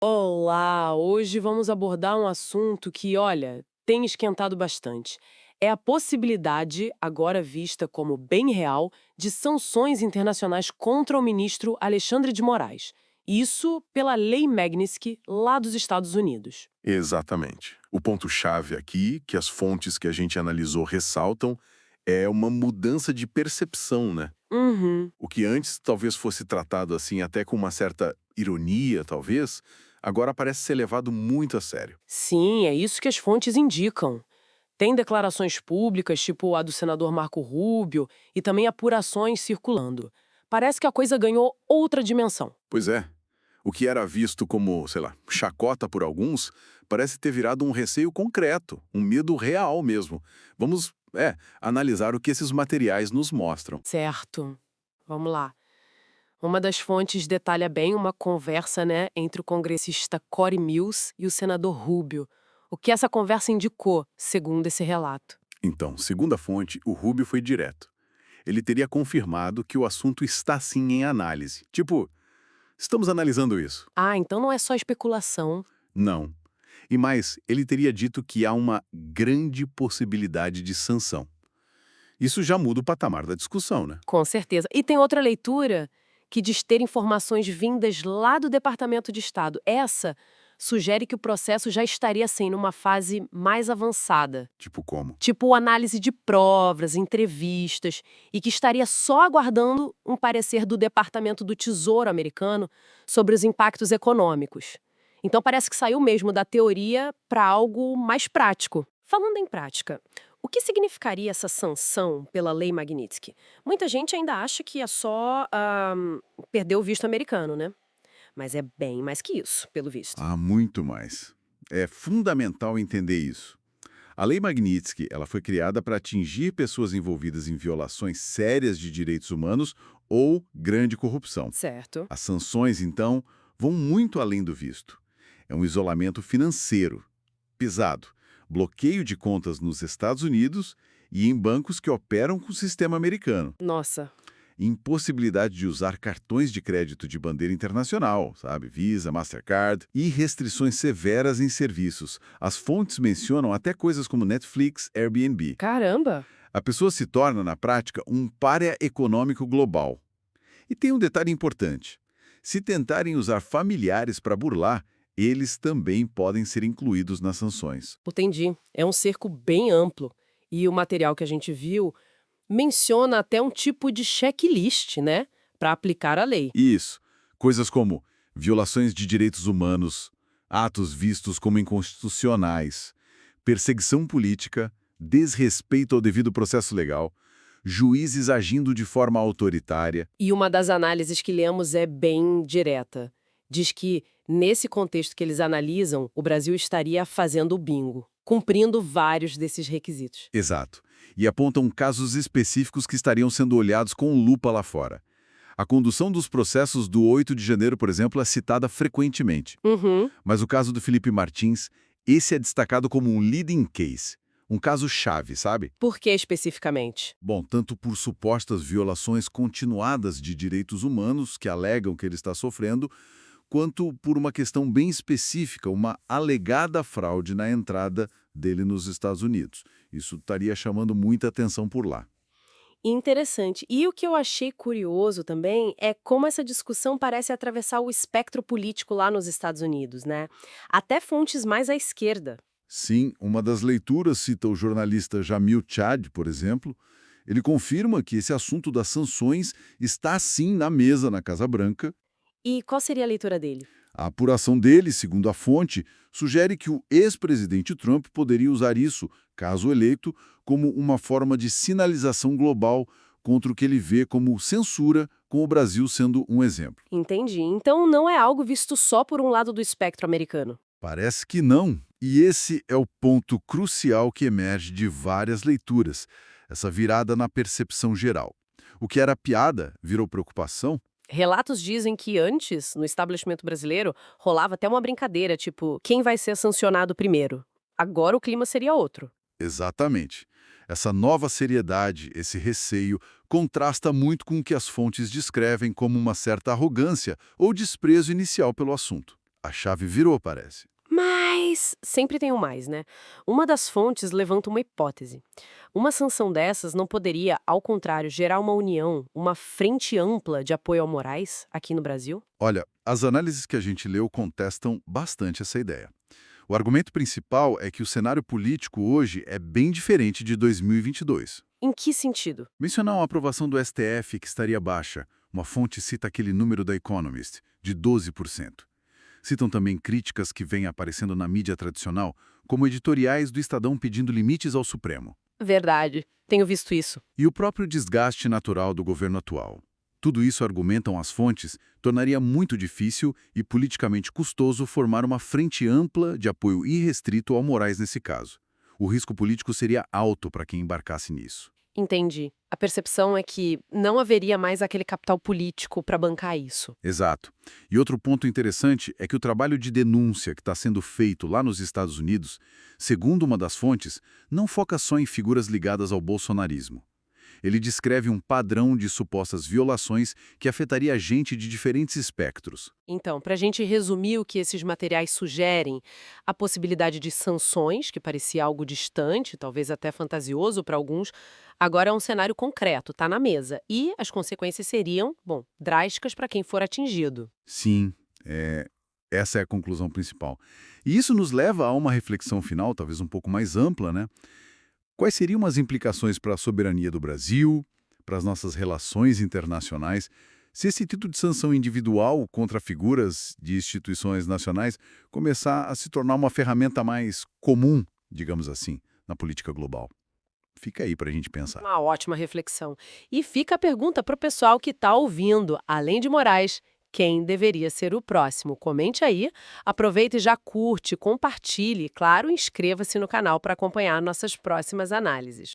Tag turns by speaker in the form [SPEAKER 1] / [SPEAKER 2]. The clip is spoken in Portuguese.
[SPEAKER 1] Olá! Hoje vamos abordar um assunto que, olha, tem esquentado bastante. É a possibilidade, agora vista como bem real, de sanções internacionais contra o ministro Alexandre de Moraes. Isso pela Lei Magnitsky, lá dos Estados Unidos.
[SPEAKER 2] Exatamente. O ponto-chave aqui, que as fontes que a gente analisou ressaltam, é uma mudança de percepção, né?
[SPEAKER 1] Uhum.
[SPEAKER 2] O que antes talvez fosse tratado assim até com uma certa ironia, talvez, agora parece ser levado muito a sério.
[SPEAKER 1] Sim, é isso que as fontes indicam. Tem declarações públicas, tipo a do senador Marco Rubio, e também apurações circulando. Parece que a coisa ganhou outra dimensão.
[SPEAKER 2] Pois é, o que era visto como, sei lá, chacota por alguns, parece ter virado um receio concreto, um medo real mesmo. Vamos, analisar o que esses materiais nos mostram.
[SPEAKER 1] Certo. Vamos lá. Uma das fontes detalha bem uma conversa, né, entre o congressista Cory Mills e o senador Rubio. O que essa conversa indicou, segundo esse relato?
[SPEAKER 2] Então, segundo a fonte, o Rubio foi direto. Ele teria confirmado que o assunto está sim em análise. Tipo, estamos analisando isso.
[SPEAKER 1] Ah, então não é só especulação.
[SPEAKER 2] Não. E mais, ele teria dito que há uma grande possibilidade de sanção. Isso já muda o patamar da discussão, né?
[SPEAKER 1] Com certeza. E tem outra leitura que diz ter informações vindas lá do Departamento de Estado. Essa sugere que o processo já estaria, assim, numa fase mais avançada.
[SPEAKER 2] Tipo como?
[SPEAKER 1] Tipo análise de provas, entrevistas, e que estaria só aguardando um parecer do Departamento do Tesouro americano sobre os impactos econômicos. Então parece que saiu mesmo da teoria para algo mais prático. Falando em prática, o que significaria essa sanção pela Lei Magnitsky? Muita gente ainda acha que é só perder o visto americano, né? Mas é bem mais que isso, pelo visto.
[SPEAKER 2] Há muito mais. É fundamental entender isso. A Lei Magnitsky, ela foi criada para atingir pessoas envolvidas em violações sérias de direitos humanos ou grande corrupção.
[SPEAKER 1] Certo.
[SPEAKER 2] As sanções, então, vão muito além do visto. É um isolamento financeiro, pesado, bloqueio de contas nos Estados Unidos e em bancos que operam com o sistema americano,
[SPEAKER 1] Nossa.
[SPEAKER 2] impossibilidade de usar cartões de crédito de bandeira internacional, sabe, Visa, Mastercard, e restrições severas em serviços. As fontes mencionam até coisas como Netflix, Airbnb.
[SPEAKER 1] Caramba!
[SPEAKER 2] A pessoa se torna, na prática, um pária econômico global. E tem um detalhe importante. Se tentarem usar familiares para burlar, eles também podem ser incluídos nas sanções.
[SPEAKER 1] Entendi. É um cerco bem amplo. E o material que a gente viu menciona até um tipo de checklist, né? Para aplicar a lei.
[SPEAKER 2] Isso. Coisas como violações de direitos humanos, atos vistos como inconstitucionais, perseguição política, desrespeito ao devido processo legal, juízes agindo de forma autoritária.
[SPEAKER 1] E uma das análises que lemos é bem direta. Diz que, nesse contexto que eles analisam, o Brasil estaria fazendo o bingo, cumprindo vários desses requisitos.
[SPEAKER 2] Exato. E apontam casos específicos que estariam sendo olhados com lupa lá fora. A condução dos processos do 8 de janeiro, por exemplo, é citada frequentemente.
[SPEAKER 1] Uhum.
[SPEAKER 2] Mas o caso do Felipe Martins, esse é destacado como um leading case, um caso-chave, sabe?
[SPEAKER 1] Por que especificamente?
[SPEAKER 2] Bom, tanto por supostas violações continuadas de direitos humanos que alegam que ele está sofrendo, quanto por uma questão bem específica, uma alegada fraude na entrada dele nos Estados Unidos. Isso estaria chamando muita atenção por lá.
[SPEAKER 1] Interessante. E o que eu achei curioso também é como essa discussão parece atravessar o espectro político lá nos Estados Unidos, né? Até fontes mais à esquerda.
[SPEAKER 2] Sim, uma das leituras cita o jornalista Jamil Chad, por exemplo. Ele confirma que esse assunto das sanções está sim na mesa na Casa Branca.
[SPEAKER 1] E qual seria a leitura dele?
[SPEAKER 2] A apuração dele, segundo a fonte, sugere que o ex-presidente Trump poderia usar isso, caso eleito, como uma forma de sinalização global contra o que ele vê como censura, com o Brasil sendo um exemplo.
[SPEAKER 1] Entendi. Então não é algo visto só por um lado do espectro americano.
[SPEAKER 2] Parece que não. E esse é o ponto crucial que emerge de várias leituras, essa virada na percepção geral. O que era piada virou preocupação?
[SPEAKER 1] Relatos dizem que antes, no estabelecimento brasileiro, rolava até uma brincadeira, tipo, quem vai ser sancionado primeiro? Agora o clima seria outro.
[SPEAKER 2] Exatamente. Essa nova seriedade, esse receio, contrasta muito com o que as fontes descrevem como uma certa arrogância ou desprezo inicial pelo assunto. A chave virou, parece.
[SPEAKER 1] Mas sempre tem um mais, né? Uma das fontes levanta uma hipótese. Uma sanção dessas não poderia, ao contrário, gerar uma união, uma frente ampla de apoio ao Moraes aqui no Brasil?
[SPEAKER 2] Olha, as análises que a gente leu contestam bastante essa ideia. O argumento principal é que o cenário político hoje é bem diferente de 2022.
[SPEAKER 1] Em que sentido?
[SPEAKER 2] Mencionar uma aprovação do STF que estaria baixa. Uma fonte cita aquele número da Economist, de 12%. Citam também críticas que vêm aparecendo na mídia tradicional, como editoriais do Estadão pedindo limites ao Supremo.
[SPEAKER 1] Verdade. Tenho visto isso.
[SPEAKER 2] E o próprio desgaste natural do governo atual. Tudo isso, argumentam as fontes, tornaria muito difícil e politicamente custoso formar uma frente ampla de apoio irrestrito ao Moraes nesse caso. O risco político seria alto para quem embarcasse nisso.
[SPEAKER 1] Entendi. A percepção é que não haveria mais aquele capital político para bancar isso.
[SPEAKER 2] Exato. E outro ponto interessante é que o trabalho de denúncia que está sendo feito lá nos Estados Unidos, segundo uma das fontes, não foca só em figuras ligadas ao bolsonarismo. Ele descreve um padrão de supostas violações que afetaria a gente de diferentes espectros.
[SPEAKER 1] Então, para a gente resumir o que esses materiais sugerem, a possibilidade de sanções, que parecia algo distante, talvez até fantasioso para alguns, agora é um cenário concreto, está na mesa. E as consequências seriam, bom, drásticas para quem for atingido.
[SPEAKER 2] Sim, essa é a conclusão principal. E isso nos leva a uma reflexão final, talvez um pouco mais ampla, né? Quais seriam as implicações para a soberania do Brasil, para as nossas relações internacionais, se esse tipo de sanção individual contra figuras de instituições nacionais começar a se tornar uma ferramenta mais comum, digamos assim, na política global? Fica aí para a gente pensar.
[SPEAKER 1] Uma ótima reflexão. E fica a pergunta para o pessoal que está ouvindo, além de Moraes, quem deveria ser o próximo? Comente aí, aproveita e já curte, compartilhe, e, claro, inscreva-se no canal para acompanhar nossas próximas análises.